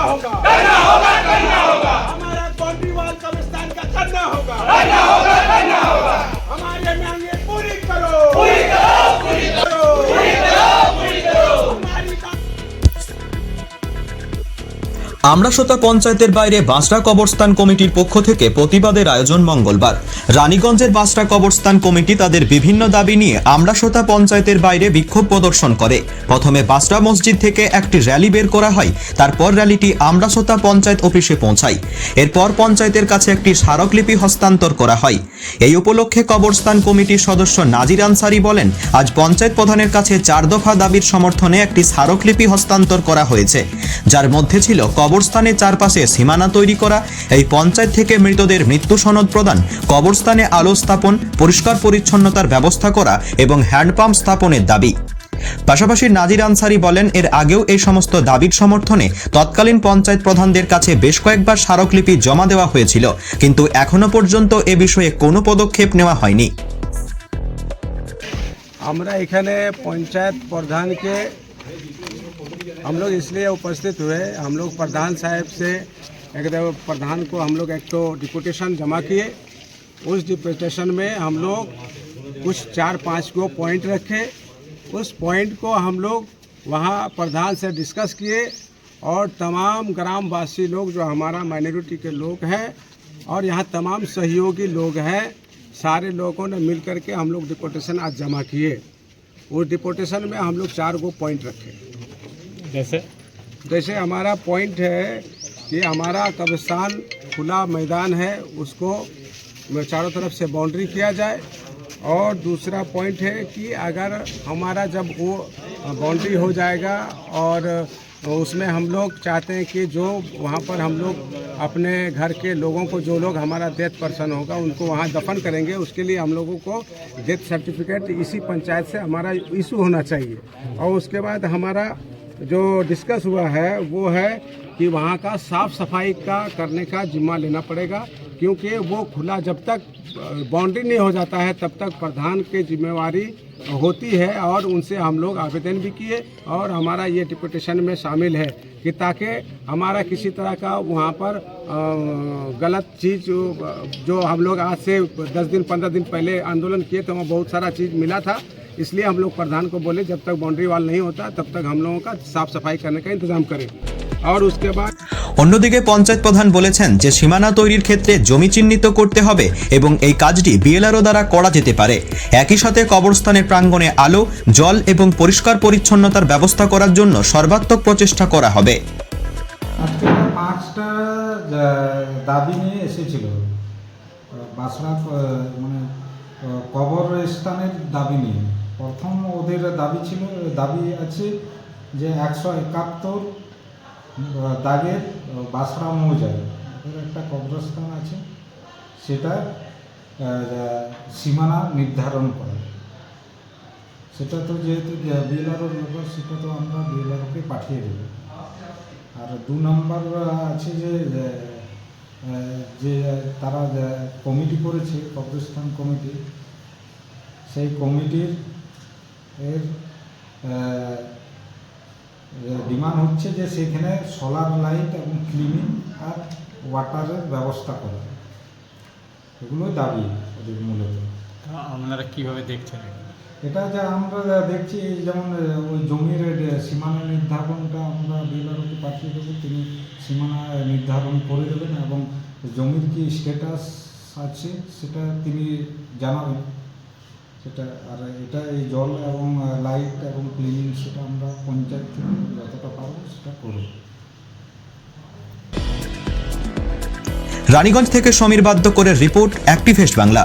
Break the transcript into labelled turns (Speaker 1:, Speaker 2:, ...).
Speaker 1: होगा, करना होगा, करना होगा। हमारा बाउंड्री वाल कब्रिस्तान का करना होगा, करना होगा, करना होगा। हमारे मांगे पूरी करो, पूरी करो, पूरी करो, पूरी करो, पूरी करो। हमारी
Speaker 2: আমড়াসোতা পঞ্চায়েতের বাইরে বাঁশরা কবরস্থান কমিটির পক্ষ থেকে প্রতিবাদের আয়োজন মঙ্গলবার। রানীগঞ্জের বাঁশরা কবরস্থান কমিটি তাদের বিভিন্ন দাবি নিয়ে আমড়াসোতা পঞ্চায়েতের বাইরে বিক্ষোভ প্রদর্শন করে। প্রথমে বাঁশরা মসজিদ থেকে একটি র্যালি বের করা হয়, তারপর র্যালিটি আমড়াসোতা পঞ্চায়েত অফিসে পৌঁছায়। এরপর পঞ্চায়েতের কাছে একটি স্মারকলিপি হস্তান্তর করা হয়। এই উপলক্ষে কবরস্থান কমিটির সদস্য নাজির আনসারি বলেন, আজ পঞ্চায়েত প্রধানের কাছে 4 দফা দাবির সমর্থনে একটি স্মারকলিপি হস্তান্তর করা হয়েছে, যার মধ্যে ছিল কবরস্থানের চারপাশে সীমানা তৈরি করা, এই পঞ্চায়েত থেকে মৃতদের মৃত্যু সনদ প্রদান, কবরস্থানে আলো স্থাপন, পরিষ্কার পরিচ্ছন্নতার ব্যবস্থা করা এবং হ্যান্ডপাম্প স্থাপনের দাবি। পাশাপাশি নাজির আনসারি বলেন, এর আগেও এই সমস্ত দাবির সমর্থনে তৎকালীন পঞ্চায়েত প্রধানদের কাছে বেশ কয়েকবার স্মারকলিপি জমা দেওয়া হয়েছিল, কিন্তু এখনো পর্যন্ত এ বিষয়ে কোনো পদক্ষেপ নেওয়া হয়নি।
Speaker 1: আমরা এখানে पंचायत प्रधान के हम लोग इसलिए उपस्थित हुए, हम लोग प्रधान साहब से एक प्रधान को हम लोग एक तो डिपुटेशन जमा किए। उस डिपुटेशन में हम लोग कुछ 4-5 को पॉइंट रखे। उस पॉइंट को हम लोग वहाँ प्रधान से डिस्कस किए और तमाम ग्रामवासी लोग जो हमारा माइनॉरिटी के लोग हैं और यहाँ तमाम सहयोगी लोग हैं, सारे लोगों ने मिल करके हम लोग डिपुटेशन आज जमा किए। उस डिपुटेशन में हम लोग 4 को पॉइंट रखे। जैसे हमारा पॉइंट है कि हमारा कब्रिस्तान खुला मैदान है, उसको चारों तरफ से बाउंड्री किया जाए। और दूसरा पॉइंट है कि अगर हमारा जब वो बाउंड्री हो जाएगा और उसमें हम लोग चाहते हैं कि जो वहाँ पर हम लोग अपने घर के लोगों को, जो लोग हमारा डेथ पर्सन होगा उनको वहाँ दफन करेंगे, उसके लिए हम लोगों को डेथ सर्टिफिकेट इसी पंचायत से हमारा इशू होना चाहिए। और उसके बाद हमारा जो डिस्कस हुआ है वो है कि वहाँ का साफ़ सफाई का करने का जिम्मा लेना पड़ेगा, क्योंकि वो खुला जब तक बाउंड्री नहीं हो जाता है तब तक प्रधान की जिम्मेवारी होती है। और उनसे हम लोग आवेदन भी किए और हमारा ये डिपुटेशन में शामिल है कि ताकि हमारा किसी तरह का वहाँ पर गलत चीज़ जो हम लोग आज से 10 दिन 15 दिन पहले आंदोलन किए तो वहाँ बहुत सारा चीज़ मिला था, इसलिए हम लोग प्रधान को बोले जब तक बाउंड्री वाल नहीं होता तब तक हम लोगों का साफ सफाई करने का इंतजाम करें। और उसके बाद
Speaker 2: অন্যদিকে পঞ্চায়েত প্রধান বলেছেন যে সীমানা তৈরির ক্ষেত্রে জমি চিহ্নিত করতে হবে এবং এই কাজটি বিএলআরও দ্বারা করা যেতে পারে। একই সাথে কবরস্থানের প্রাঙ্গণে আলো, জল এবং পরিষ্কার পরিচ্ছন্নতার ব্যবস্থা করার জন্য সর্বাত্মক প্রচেষ্টা করা হবে।
Speaker 3: আজকে 5টা দাবি নিয়ে এসেছিল বাঁশরা মানে কবরস্থানের দাবি নিয়ে। প্রথম ওদের দাবি আছে যে 171 দাগের বাঁশরা মৌজায় ওদের একটা কবরস্থান আছে, সেটা সীমানা নির্ধারণ করে। সেটা তো যেহেতু বিএলআরওর ব্যাপার, সেটা তো আমরা বিএলআরওকে পাঠিয়ে দেব। আর 2 নম্বর আছে যে তারা কমিটি করেছে, কবরস্থান কমিটি, সেই কমিটির ডিমান্ড হচ্ছে যে সেখানে সোলার লাইট এবং ক্লিনিং আর ওয়াটারের ব্যবস্থা করা। এগুলো দাবি ওদের মূলত।
Speaker 4: আপনারা কীভাবে দেখছেন
Speaker 3: এটা? যা আমরা দেখছি, যেমন ওই জমির সীমানা নির্ধারণটা আমরা বিএলআরওকে পাঠিয়ে দেবো, তিনি সীমানা নির্ধারণ করে দেবেন এবং জমির কি স্ট্যাটাস আছে সেটা তিনি জানাবেন সেটা। আর এটা এই জল এবং লাইট এবং ক্লিনিং সেটা আমরা পঞ্চায়েত থেকে যতটা পারবো সেটা করব।
Speaker 2: রানীগঞ্জ থেকে সমীর বাদ্যকরের রিপোর্ট, অ্যাক্টিভেস্ট বাংলা।